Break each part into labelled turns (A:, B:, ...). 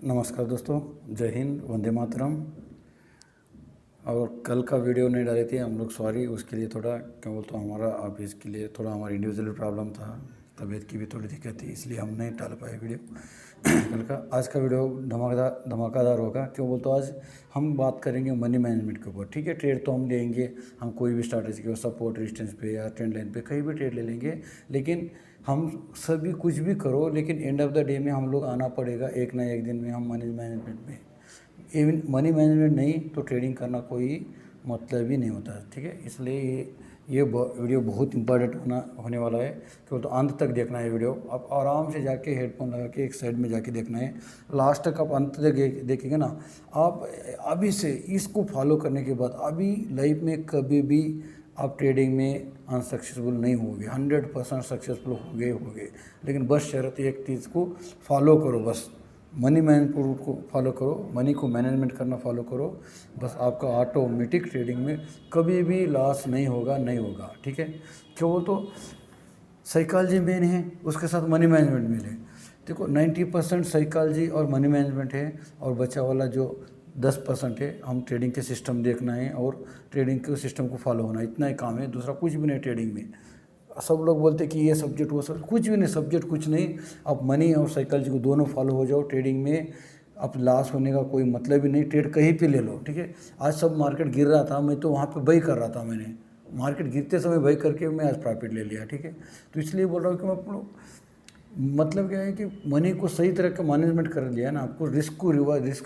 A: नमस्कार दोस्तों, जय हिंद, वंदे मातरम। और कल का वीडियो नहीं डाले थे हम लोग, सॉरी उसके लिए। थोड़ा क्या बोलते हैं, हमारा ऑफिस के लिए थोड़ा हमारा इंडिविजुअल प्रॉब्लम था, तबीयत की भी थोड़ी दिक्कत थी, इसलिए हम नहीं डाल पाए वीडियो। कल का आज का वीडियो धमाकेदार होगा। क्यों बोलते हो, आज हम बात करेंगे मनी मैनेजमेंट के ऊपर। ठीक है, ट्रेड तो हम लेंगे, हम कोई भी स्ट्रैटेजी के सपोर्ट रेजिस्टेंस पे या ट्रेंड लाइन पे कहीं भी ट्रेड ले लेंगे, लेकिन हम सभी कुछ भी करो, लेकिन एंड ऑफ द डे में हम लोग आना पड़ेगा एक ना एक दिन में हम मनी मैनेजमेंट में। इवन मनी मैनेजमेंट नहीं तो ट्रेडिंग करना कोई मतलब ही नहीं होता। ठीक है, इसलिए ये वीडियो बहुत इंपॉर्टेंट होने वाला है। क्यों तो अंत तक देखना है वीडियो। आप आराम से जाके हेडफोन लगा के एक साइड में जाके देखना है, लास्ट तक आप अंत तक देखेंगे ना। आप अभी से इसको फॉलो करने के बाद अभी लाइफ में कभी भी आप ट्रेडिंग में अनसक्सेसफुल नहीं होगे, 100% सक्सेसफुल होगे। लेकिन बस शर्त एक चीज़ को फॉलो करो, बस मनी मैनेजमेंट को फॉलो करो, मनी को मैनेजमेंट करना फॉलो करो। बस आपका ऑटोमेटिक ट्रेडिंग में कभी भी लॉस नहीं होगा। ठीक है, क्यों तो साइकोलॉजी मेन है, उसके साथ मनी मैनेजमेंट मेन है। देखो 90% साइकोलॉजी और मनी मैनेजमेंट है, और बचा वाला जो 10% है, हम ट्रेडिंग के सिस्टम देखना है और ट्रेडिंग के सिस्टम को फॉलो होना, इतना ही काम है, दूसरा कुछ भी नहीं ट्रेडिंग में। सब लोग बोलते कि ये सब्जेक्ट वो सब, कुछ भी नहीं, सब्जेक्ट कुछ नहीं। आप मनी और साइकोलॉजी को दोनों फॉलो हो जाओ ट्रेडिंग में, आप लॉस होने का कोई मतलब ही नहीं। ट्रेड कहीं पे ले लो, ठीक है। आज सब मार्केट गिर रहा था, मैं तो वहाँ पे बाई कर रहा था, मैंने मार्केट गिरते समय बाई करके मैं आज प्रॉफिट ले लिया। ठीक है, तो इसलिए बोल रहा हूँ कि मैं आप लोग, मतलब क्या है कि मनी को सही तरह का मैनेजमेंट कर लिया ना, आपको रिस्क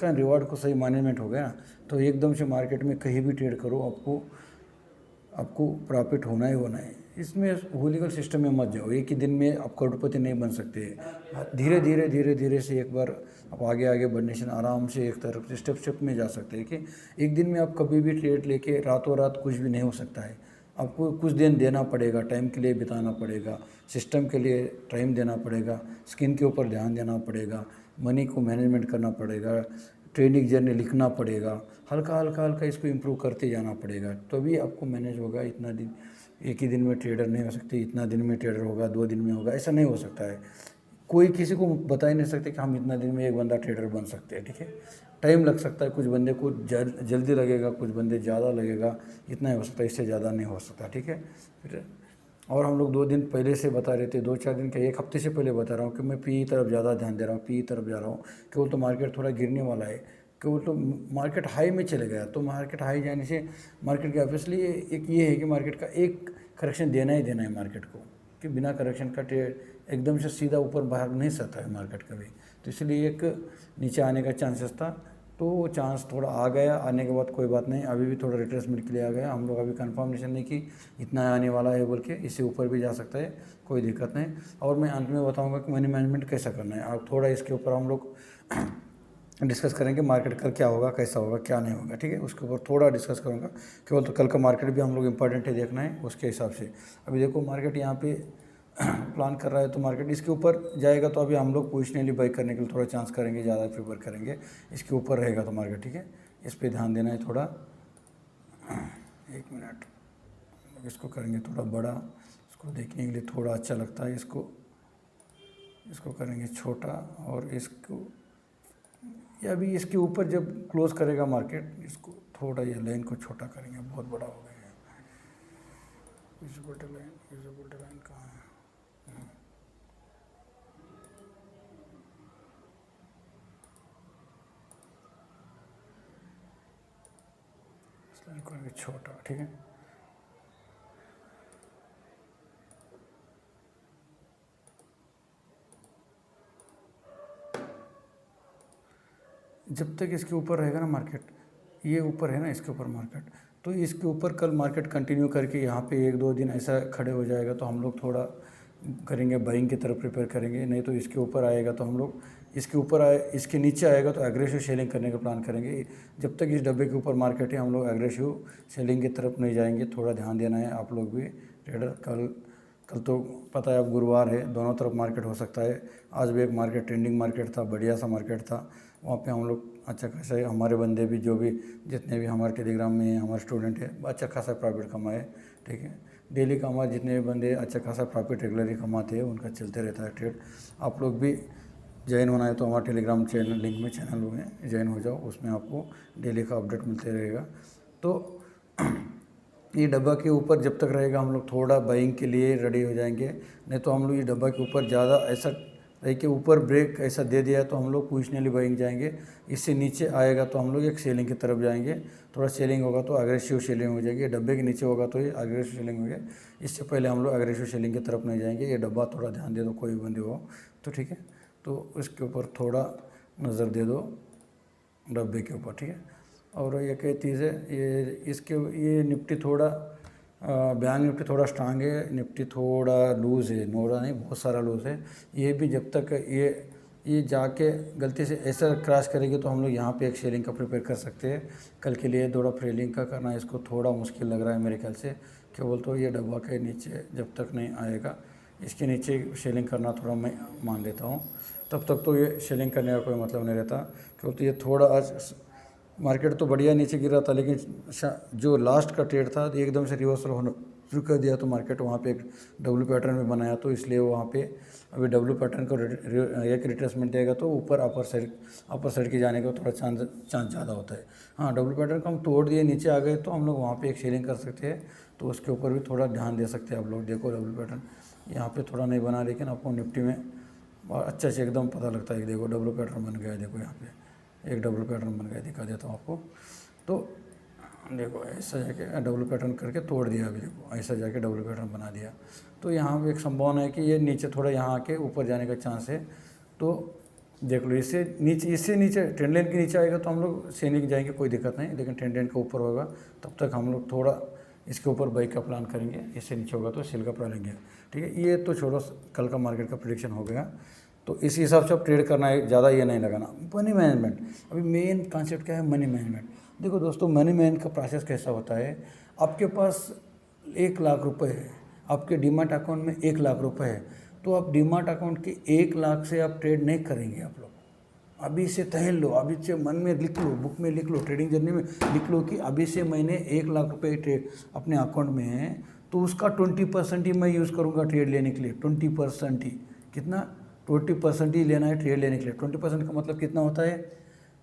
A: एंड रिवार्ड को सही मैनेजमेंट हो गया, तो एकदम से मार्केट में कहीं भी ट्रेड करो, आपको प्रॉफिट होना ही होना है। इसमें होलीगल सिस्टम में मत जाओ, एक ही दिन में आप करोड़पति नहीं बन सकते। धीरे धीरे से एक बार आप आगे बढ़ने से आराम से एक तरफ से स्टेप में जा सकते हैं। कि एक दिन में आप कभी भी ट्रेड लेके रातों रात कुछ भी नहीं हो सकता है। आपको कुछ दिन देना पड़ेगा, टाइम के लिए बिताना पड़ेगा, सिस्टम के लिए टाइम देना पड़ेगा, स्किन के ऊपर ध्यान देना पड़ेगा, मनी को मैनेजमेंट करना पड़ेगा, ट्रेनिंग जर्नी लिखना पड़ेगा, हल्का इसको इम्प्रूव करते जाना पड़ेगा, तभी आपको मैनेज होगा। इतना दिन, एक ही दिन में ट्रेडर नहीं हो सकते, इतना दिन में ट्रेडर होगा, 2 दिन में होगा, ऐसा नहीं हो सकता है। कोई किसी को बता ही नहीं सकते कि हम इतना दिन में एक बंदा ट्रेडर बन सकते हैं। ठीक है, टाइम लग सकता है, कुछ बंदे को जल्दी लगेगा, कुछ बंदे ज़्यादा लगेगा, इतना ही हो सकता है, इससे ज़्यादा नहीं हो सकता। ठीक है, फिर और हम लोग 2 दिन पहले से बता रहे थे, 2-4 दिन का, 1 हफ्ते से पहले बता रहा हूँ कि मैं पी तरफ ज़्यादा ध्यान दे रहा हूँ, पी तरफ जा रहा हूँ। केवल तो मार्केट थोड़ा गिरने वाला है, केवल तो मार्केट हाई में चले गया, तो मार्केट हाई जाने से मार्केट के ऑब्वियसली एक ये है कि मार्केट का एक करेक्शन देना ही देना है मार्केट को, कि बिना करेक्शन का ट्रेड एकदम से सीधा ऊपर भाग नहीं सकता है मार्केट कभी। तो इसलिए एक नीचे आने का चांसेस था, तो वो चांस थोड़ा आ गया, आने के बाद कोई बात नहीं, अभी भी थोड़ा रिट्रेसमेंट के लिए आ गया। हम लोग अभी कंफर्मेशन नहीं कि इतना आने वाला है बोल के, इससे ऊपर भी जा सकता है, कोई दिक्कत नहीं। और मैं अंत में बताऊंगा कि मनी मैनेजमेंट कैसा करना है। आप थोड़ा इसके ऊपर हम लोग डिस्कस करेंगे, मार्केट कल क्या होगा, कैसा होगा, क्या नहीं होगा। ठीक है, उसके ऊपर थोड़ा डिस्कस करूँगा। केवल तो कल का मार्केट भी हम लोग इम्पॉर्टेंट है, देखना है उसके हिसाब से। अभी देखो मार्केट यहाँ पे प्लान कर रहा है, तो मार्केट इसके ऊपर जाएगा, तो अभी हम लोग पोजिशनली बाई करने के लिए थोड़ा चांस करेंगे, ज़्यादा प्रेफर करेंगे इसके ऊपर रहेगा तो मार्केट। ठीक है, इस पर ध्यान देना है थोड़ा। 1 मिनट, इसको करेंगे थोड़ा बड़ा, इसको देखने के लिए थोड़ा अच्छा लगता है, इसको करेंगे छोटा, और इसको या अभी इसके ऊपर जब क्लोज करेगा मार्केट, इसको थोड़ा ये लाइन को छोटा करेंगे, बहुत बड़ा हो गया है। विजिबल लाइन कहाँ है? इस लाइन को करेंगे छोटा। ठीक है, जब तक इसके ऊपर रहेगा ना मार्केट, ये ऊपर है ना इसके ऊपर मार्केट, तो इसके ऊपर कल मार्केट कंटिन्यू करके यहाँ पे 1-2 दिन ऐसा खड़े हो जाएगा, तो हम लोग थोड़ा करेंगे, बाइंग की तरफ प्रिपेयर करेंगे। नहीं तो इसके ऊपर आएगा तो हम लोग इसके ऊपर आए, इसके नीचे आएगा तो एग्रेसिव सेलिंग करने का प्लान करेंगे। जब तक इस डब्बे के ऊपर मार्केट है, हम लोग एग्रेसिव सेलिंग की तरफ नहीं जाएंगे। थोड़ा ध्यान देना है आप लोग भी ट्रेडर। कल तो पता है अब गुरुवार है, दोनों तरफ मार्केट हो सकता है। आज भी एक मार्केट ट्रेंडिंग मार्केट था, बढ़िया सा मार्केट था, वहाँ पे हम लोग अच्छा खासा, हमारे बंदे भी, जो भी जितने भी हमारे टेलीग्राम में हैं, हमारे स्टूडेंट हैं, अच्छा खासा प्रॉफिट कमाए। ठीक है, डेली का हमारे जितने भी बंदे अच्छा खासा प्रॉफिट रेगुलरली कमाते हैं, उनका चलते रहता है ट्रेड। आप लोग भी ज्वाइन होना है तो हमारा टेलीग्राम चैनल लिंक में चैनल में ज्वाइन हो जाओ, उसमें आपको डेली का अपडेट मिलते रहेगा। तो ये डब्बा के ऊपर जब तक रहेगा हम लोग थोड़ा बाइंग के लिए रेडी हो जाएंगे, नहीं तो हम लोग ये डब्बा के ऊपर ज़्यादा ऐसा रह के ऊपर ब्रेक ऐसा दे दिया तो हम लोग पोजिशनली बाइंग जाएंगे। इससे नीचे आएगा तो हम लोग एक सेलिंग की तरफ जाएंगे, थोड़ा सेलिंग होगा तो अग्रेसिव सेलिंग हो जाएगी। डब्बे के नीचे होगा तो ये अग्रेसिव सेलिंग होगी। इससे पहले हम लोग अग्रेसिव सेलिंग की तरफ नहीं जाएंगे। ये डब्बा थोड़ा ध्यान दे दो, कोई बंदे हो तो ठीक है, तो इसके ऊपर थोड़ा नज़र दे दो डब्बे के ऊपर, ठीक है। और ये कई चीज़ है, ये निफ्टी थोड़ा बैंक निफ्टी थोड़ा स्ट्रांग है, निफ्टी थोड़ा लूज़ है, नोड़ा नहीं बहुत सारा लूज़ है। ये भी जब तक ये जाके गलती से ऐसा क्रैश करेगी तो हम लोग यहाँ पे एक शेयरिंग का प्रिपेयर कर सकते हैं कल के लिए। थोड़ा फ्रेलिंग का करना इसको थोड़ा मुश्किल लग रहा है मेरे ख्याल से। क्या बोलते हो, ये डब्बा के नीचे जब तक नहीं आएगा इसके नीचे शेयरिंग करना थोड़ा मैं मान लेता हूँ, तब तक तो ये शेयरिंग करने का कोई मतलब नहीं रहता। क्योंकि ये थोड़ा आज मार्केट तो बढ़िया नीचे गिरा था, लेकिन जो लास्ट का ट्रेड था एकदम से रिवर्सल होना शुरू कर दिया, तो मार्केट वहाँ पे एक डब्ल्यू पैटर्न में बनाया, तो इसलिए वहाँ पे अभी डब्ल्यू पैटर्न को एक रिट्रेसमेंट देगा तो ऊपर अपर साइड के जाने का थोड़ा चांस ज़्यादा होता है। हाँ, डब्ल्यू पैटर्न को हम तोड़ दिए, नीचे आ गए तो हम लोग वहाँ पे एक शेयरिंग कर सकते हैं, तो उसके ऊपर भी थोड़ा ध्यान दे सकते हैं आप लोग। देखो डब्ल्यू पैटर्न यहाँ पे थोड़ा नहीं बना, लेकिन आपको निफ्टी में अच्छा से एकदम पता लगता है कि देखो डब्ल्यू पैटर्न बन गया है। देखो यहाँ पे एक डब्ल्यू पैटर्न बन गया, दिखा देता हूँ आपको। तो देखो ऐसा जाके डब्ल्यू पैटर्न करके तोड़ दिया, अभी देखो ऐसा जाके डब्ल्यू पैटर्न बना दिया। तो यहाँ पे एक संभावना है कि ये नीचे थोड़ा यहाँ आके ऊपर जाने का चांस है। तो देख लो, इससे नीचे ट्रेंड लाइन के नीचे आएगा तो हम लोग सैनिक जाएंगे, कोई दिक्कत नहीं। लेकिन ट्रेंड लाइन का ऊपर होगा तब तक हम लोग थोड़ा इसके ऊपर बाइक का प्लान करेंगे, इससे नीचे होगा तो सेल का प्लान लेंगे, ठीक है। ये तो छोड़ो, कल का मार्केट का प्रेडिक्शन हो गया, तो इस हिसाब से आप ट्रेड करना है, ज़्यादा ये नहीं लगाना। मनी मैनेजमेंट, अभी मेन कॉन्सेप्ट क्या है, मनी मैनेजमेंट। देखो दोस्तों, मनी मैनेजमेंट का प्रोसेस कैसा होता है, आपके पास 1 लाख रुपए है, आपके डीमार्ट अकाउंट में 1 लाख रुपए है, तो आप डीमार्ट अकाउंट के 1 लाख से आप ट्रेड नहीं करेंगे। आप लोग अभी से तहल लो, अभी से मन में लिख लो, बुक में लिख लो, ट्रेडिंग जर्नी में लिख लो कि अभी से मैंने 1 लाख रुपये ट्रेड अपने अकाउंट में है, तो उसका 20% ही मैं यूज़ करूँगा ट्रेड लेने के लिए। 20% ही, कितना, 20% ही लेना है ट्रेड लेने के लिए। 20% का मतलब कितना होता है,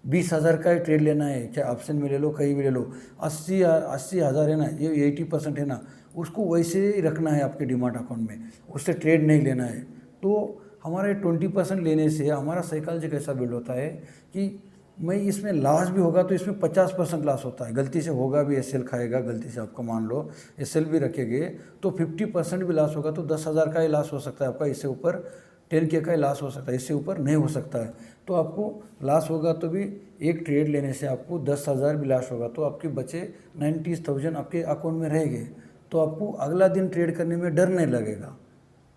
A: 20,000 का ही ट्रेड लेना है, चाहे ऑप्शन में ले लो, कहीं भी ले लो। 80,000 है ना, ये 80% है ना, उसको वैसे ही रखना है आपके डीमार्ट अकाउंट में, उससे ट्रेड नहीं लेना है। तो हमारे 20% लेने से हमारा साइकोलॉजी कैसा बिल्ड होता है कि मैं इसमें लॉस भी होगा तो इसमें 50% लॉस होता है, गलती से होगा भी, एसएल खाएगा गलती से, आपका मान लो एसएल भी रखेंगे तो 50% भी लॉस होगा, तो 10,000 का ही लॉस हो सकता है आपका, इससे ऊपर 10K का ही लॉस हो सकता है, इससे ऊपर नहीं हो सकता है। तो आपको लॉस होगा तो भी एक ट्रेड लेने से आपको 10,000 भी लॉस होगा तो आपके बचे 90,000 आपके अकाउंट में रहेंगे, तो आपको अगला दिन ट्रेड करने में डर नहीं लगेगा।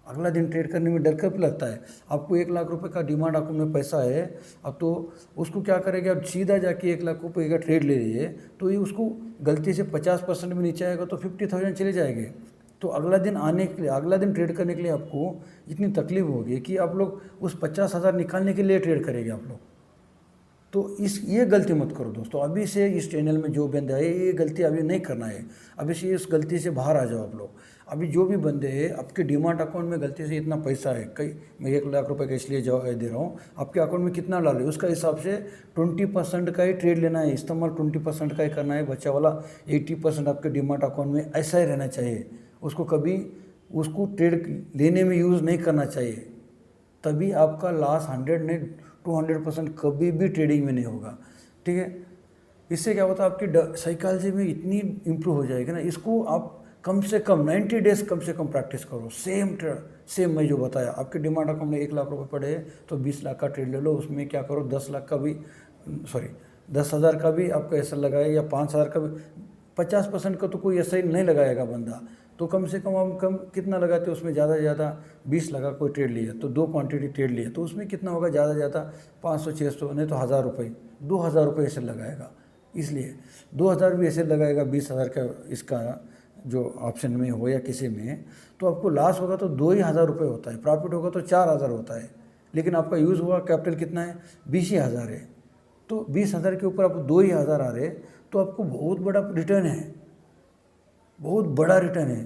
A: अगला दिन ट्रेड करने में डर कब लगता है, आपको 1 लाख रुपए का डिमांड अकाउंट में पैसा है, अब तो उसको क्या करेंगे, अब सीधा जाके 1 लाख रुपए का ट्रेड ले लीजिए, तो ये उसको गलती से 50% में नीचे आएगा तो 50,000 चले जाएंगे। तो अगला दिन आने के लिए, अगला दिन ट्रेड करने के लिए आपको इतनी तकलीफ होगी कि आप लोग उस 50,000 निकालने के लिए ट्रेड करेंगे आप लोग। तो ये गलती मत करो दोस्तों, अभी से इस चैनल में जो बंदे आए ये गलती अभी नहीं करना है, अभी से इस गलती से बाहर आ जाओ आप लोग। अभी जो भी बंदे हैं आपके डीमार्ट अकाउंट में गलती से इतना पैसा है, कई मैं 1 लाख रुपए का इसलिए दे रहा हूँ, आपके अकाउंट में कितना डाले उसका हिसाब से 20% का ही ट्रेड लेना है, इस्तेमाल 20% का ही करना है, बच्चा वाला 80% आपके डीमार्ट अकाउंट में ऐसा ही रहना चाहिए। उसको कभी उसको ट्रेड लेने में यूज़ नहीं करना चाहिए, तभी आपका लॉस 100 नहीं 200% कभी भी ट्रेडिंग में नहीं होगा, ठीक है। इससे क्या होता है, आपकी साइकोलॉजी में इतनी इम्प्रूव हो जाएगी ना, इसको आप कम से कम 90 डेज कम से कम प्रैक्टिस करो। सेम मैं जो बताया, आपके डिमांड अकाउंट में 1 लाख रुपए पड़े तो 20 लाख का ट्रेड ले लो, उसमें क्या करो 10,000 का भी आपका ऐसा लगाए, या 5,000 का भी। 50% का तो कोई ऐसा ही नहीं लगाएगा बंदा, तो कम से कम हम कितना लगाते हैं उसमें, ज़्यादा से ज़्यादा 20 लगा कोई ट्रेड लिया तो 2 क्वांटिटी ट्रेड लिया तो उसमें कितना होगा, ज़्यादा से ज़्यादा 500-600 नहीं तो 1,000 रुपये, 2,000 रुपये ऐसे लगाएगा। इसलिए 2,000 भी ऐसे लगाएगा 20,000 का इसका जो ऑप्शन में हो या किसी में, तो आपको लॉस होगा तो 2,000 रुपये होता है, प्रॉफिट होगा तो 4,000 होता है, लेकिन आपका यूज़ हुआ कैपिटल कितना है, 20,000 है। तो 20,000 के ऊपर आपको 2,000 आ रहे, तो आपको बहुत बड़ा रिटर्न है, बहुत बड़ा रिटर्न है।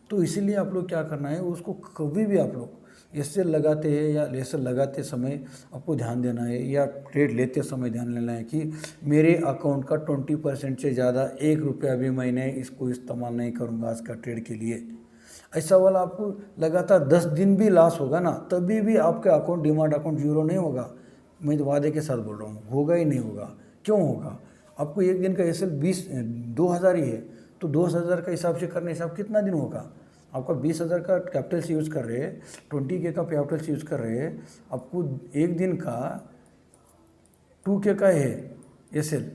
A: तो इसीलिए आप लोग क्या करना है, उसको कभी भी आप लोग एसएल लगाते हैं या एसएल लगाते समय आपको ध्यान देना है या ट्रेड लेते समय ध्यान लेना है कि मेरे अकाउंट का 20% से ज़्यादा 1 रुपया भी मैंने इसको इस्तेमाल नहीं करूँगा आज का ट्रेड के लिए। ऐसा वाला आपको लगातार 10 दिन भी लॉस होगा ना, तभी भी आपका अकाउंट डीमैट अकाउंट जीरो नहीं होगा। मैं तो वादे के साथ बोल रहा हूँ, होगा ही नहीं होगा। क्यों होगा? आपको एक दिन का एसएल 2000 ही है, तो 2000 का हिसाब से करने हिसाब कितना दिन होगा? आपका 20,000 का कैपिटल से यूज़ कर रहे हैं, 20K का कैपिटल से यूज़ कर रहे हैं, आपको एक दिन का 2K का है एसएल,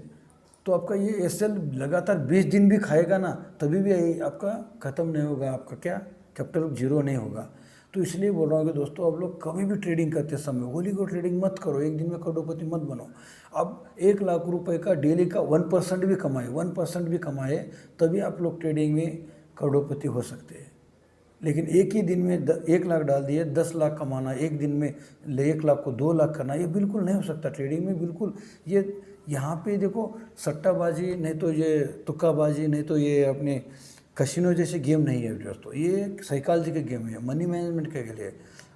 A: तो आपका ये एसएल लगातार 20 दिन भी खाएगा ना, तभी भी आपका ख़त्म नहीं होगा, आपका क्या कैपिटल जीरो नहीं होगा। तो इसलिए बोल रहा हूँ कि दोस्तों, आप लोग कभी भी ट्रेडिंग करते समय होली को ट्रेडिंग मत करो, एक दिन में करोड़पति मत बनो। अब 1 लाख रुपए का डेली का 1% भी कमाए, 1% भी कमाए, तभी आप लोग ट्रेडिंग में करोड़पति हो सकते हैं। लेकिन एक ही दिन में 1 लाख डाल दिए, 10 लाख कमाना, एक दिन में 1 लाख को 2 लाख करना, ये बिल्कुल नहीं हो सकता ट्रेडिंग में। बिल्कुल ये यहाँ पे देखो, सट्टाबाजी नहीं तो ये तुक्काबाजी नहीं तो ये अपने कसिनो जैसे गेम नहीं है दोस्तों, ये साइकोलॉजी का गेम है, मनी मैनेजमेंट के लिए।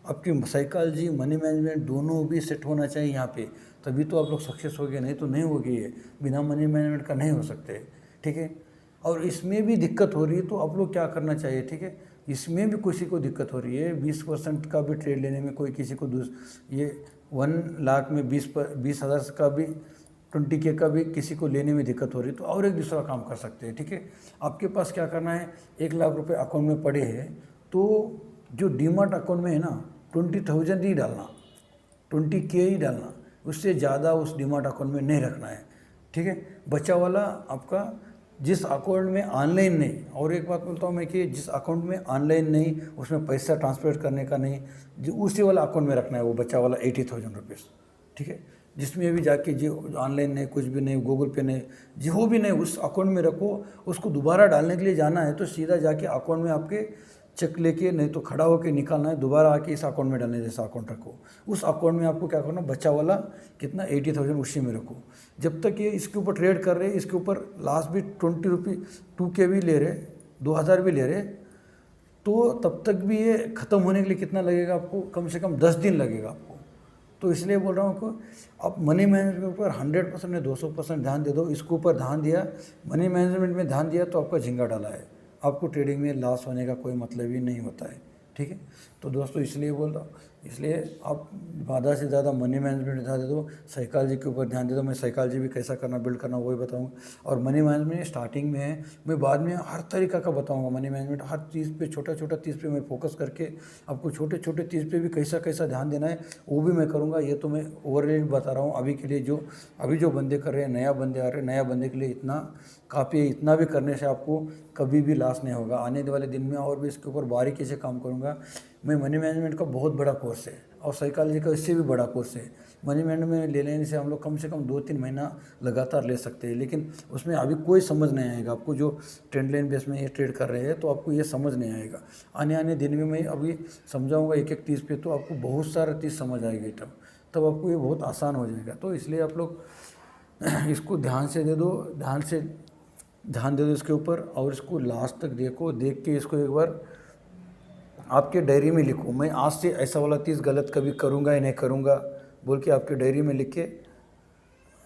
A: आपकी साइकोलॉजी मनी मैनेजमेंट दोनों भी सेट होना चाहिए यहाँ पे, तभी तो आप लोग सक्सेस होगे, नहीं तो नहीं होगी। ये बिना मनी मैनेजमेंट का नहीं हो सकते, ठीक है। और इसमें भी दिक्कत हो रही है तो आप लोग क्या करना चाहिए, ठीक है। इसमें भी किसी को दिक्कत हो रही है, 20% का भी ट्रेड लेने में कोई किसी को ये 1 लाख में 20,000 का भी 20K का भी किसी को लेने में दिक्कत हो रही है, तो और एक दूसरा काम कर सकते हैं, ठीक है। आपके पास क्या करना है, 1 लाख रुपए अकाउंट में पड़े हैं, तो जो डीमैट अकाउंट में है ना 20,000 ही डालना, 20K ही डालना, उससे ज़्यादा उस डीमैट अकाउंट में नहीं रखना है, ठीक है। बचा वाला आपका जिस अकाउंट में ऑनलाइन नहीं, और एक बात बोलता हूँ मैं कि जिस अकाउंट में ऑनलाइन नहीं, उसमें पैसा ट्रांसफर करने का नहीं, जो उसी वाला अकाउंट में रखना है, वो बचा वाला 80,000 रुपीज़, ठीक है। जिसमें भी जाके जो ऑनलाइन नहीं, कुछ भी नहीं, गूगल पे नहीं, जो भी नहीं, उस अकाउंट में रखो। उसको दोबारा डालने के लिए जाना है तो सीधा जाके अकाउंट में आपके चेक लेके, नहीं तो खड़ा होकर निकालना है, दोबारा आके इस अकाउंट में डालने जैसा अकाउंट रखो। उस अकाउंट में आपको क्या करना, बचा वाला कितना 80,000 उसी में रखो। जब तक ये इसके ऊपर ट्रेड कर रहे हैं, इसके ऊपर लास्ट भी 20 रुपये 2K भी ले रहे, 2,000 भी ले रहे, तो तब तक भी ये ख़त्म होने के लिए कितना लगेगा आपको, कम से कम 10 दिन लगेगा आपको। तो इसलिए बोल रहा हूँ आपको, आप मनी मैनेजमेंट के ऊपर 100% या 200% ध्यान दे दो। इसके ऊपर ध्यान दिया, मनी मैनेजमेंट में ध्यान दिया, तो आपका झिंगा डाला है, आपको ट्रेडिंग में लॉस होने का कोई मतलब ही नहीं होता है, ठीक है। तो दोस्तों इसलिए बोल रहा हूँ, इसलिए आप ज़्यादा से ज़्यादा मनी मैनेजमेंट में ध्यान दे दो, साइकोलॉजी के ऊपर ध्यान दे दो। मैं साइकोलॉजी भी कैसा करना, बिल्ड करना, वही बताऊँगा। और मनी मैनेजमेंट स्टार्टिंग में है, मैं बाद में हर तरीका का बताऊँगा। मनी मैनेजमेंट हर चीज़ पे, छोटा छोटा चीज़ पे मैं फोकस करके आपको छोटे छोटे चीज़ पे भी कैसा कैसा ध्यान देना है वो भी मैं करूँगा। ये तो मैं ओवरऑल बता रहा हूँ अभी के लिए, जो अभी जो बंदे कर रहे हैं, नया बंदे आ रहे हैं, नया बंदे के लिए इतना काफ़ी है। इतना भी करने से आपको कभी भी लॉस नहीं होगा। आने वाले दिन में और भी इसके ऊपर बारीकी से काम करूँगा। मैं मनी मैनेजमेंट का बहुत बड़ा कोर्स है और साइकोलॉजी का इससे भी बड़ा कोर्स है। मनी मैनेजमेंट में ले लेने से हम लोग कम से कम 2-3 महीना लगातार ले सकते हैं, लेकिन उसमें अभी कोई समझ नहीं आएगा आपको। जो ट्रेंड लाइन बेस में ये ट्रेड कर रहे हैं तो आपको ये समझ नहीं आएगा। आने दिन में मैं अभी समझाऊंगा एक एक चीज़ पे, तो आपको बहुत सारा चीज़ समझ आएगी, तब आपको ये बहुत आसान हो जाएगा। तो इसलिए आप लोग इसको ध्यान से दे दो, ध्यान दे दो इसके ऊपर, और इसको लास्ट तक देखो। देख के इसको एक बार आपके डायरी में लिखो, मैं आज से ऐसा वाला चीज़ गलत कभी करूँगा या नहीं करूँगा बोल के आपके डायरी में लिख के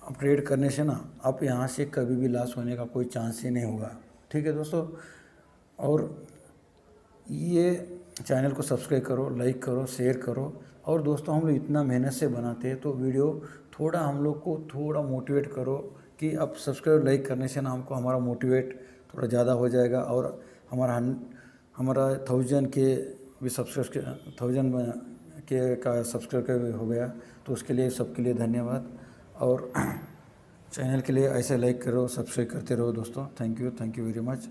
A: आप ट्रेड करने से ना, आप यहाँ से कभी भी लॉस होने का कोई चांस ही नहीं होगा, ठीक है दोस्तों। और ये चैनल को सब्सक्राइब करो, लाइक करो, शेयर करो। और दोस्तों, हम लोग इतना मेहनत से बनाते हैं, तो वीडियो थोड़ा हम लोग को थोड़ा मोटिवेट करो कि आप सब्सक्राइब लाइक करने से ना हमको हमारा मोटिवेट थोड़ा ज़्यादा हो जाएगा। और हमारा 1000 के भी सब्सक्राइब 1000 के का सब्सक्राइब हो गया, तो उसके लिए सबके लिए धन्यवाद। और चैनल के लिए ऐसे लाइक करो, सब्सक्राइब करते रहो दोस्तों। Thank you very much.